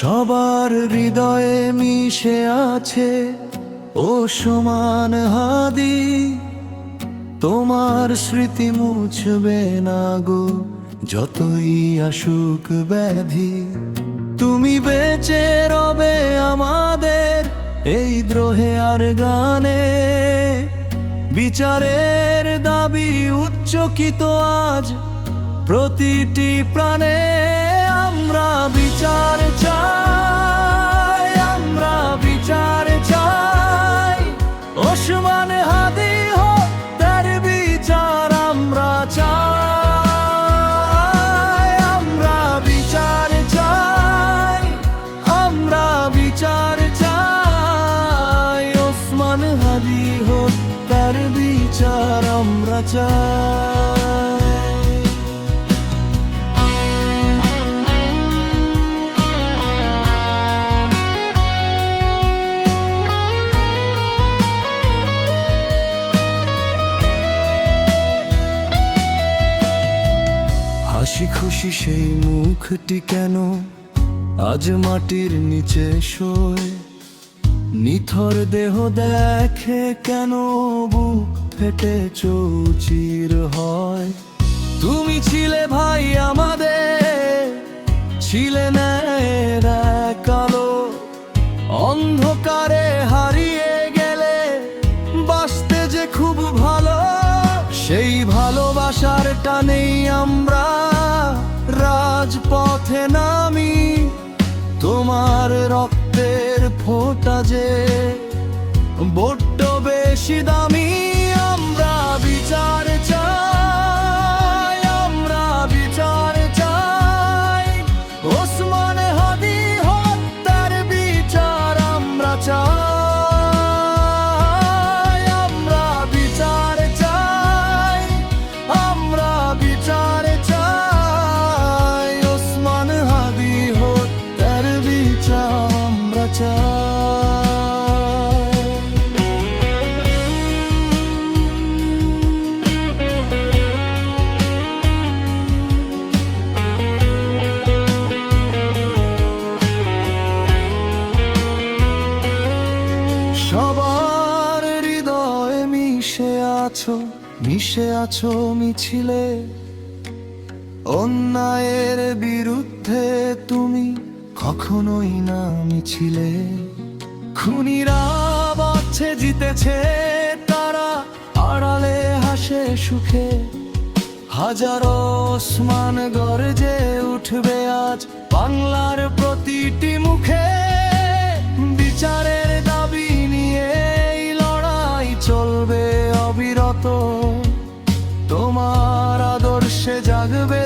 সবার হৃদয়ে মিশে আছে ওসমান হাদি। তোমার স্মৃতি মুছবে না গো যতই আসুক ব্যাধি। তুমি বেঁচে রবে আমাদের এই দ্রোহে আর গানে। বিচারের দাবি উচ্চকিত আজ প্রতিটি প্রাণে। আমরা বিচার চাই, আমরা বিচার চাই। ওসমান হাদি হত্যার বিচার আমরা চাই। আমরা বিচার চাই, আমরা বিচার চাই। ওসমান হাদি হত্যার বিচার আমরা চাই। হাসি খুশি সেই মুখটি কেন আজ মাটির নিচে শোয়? নিথর দেহ দেখে কেন বুক ফেটে চৌচির হয়? তুমি ছিলে ভাই আমাদের, ছিলে ন্যায়ের এক আলো। অন্ধকারে হারিয়ে গেলে বাঁচতে যে খুব ভালো। সেই ভালোবাসার টানেই আমরা রাজপথে নামি। তোমার রক্তের ফোঁটা যে বড্ড বেশি দামি। আমরা বিচার চাই, আমরা বিচার চাই। ওসমান হাদি হত্যার বিচার আমরা চাই। আমরা বিচার চাই, আমরা বিচার চাই। ওসমান হাদি হত্যার বিচার আমরা চাই। সবার হৃদয়ে মিশে আছো মিছিলে। অন্যায়ের বিরুদ্ধে তুমি কখনোই না মিছিলে। খুনিরা বাঁচছে জিতেছে তারা আড়ালে হাসে সুখে। হাজারো ওসমান গর্জে উঠবে আজ বাংলার প্রতিটি মুখে। বিচারের দাবি নিয়ে এই লড়াই চলবে অবিরত। তোমার আদর্শে জাগবে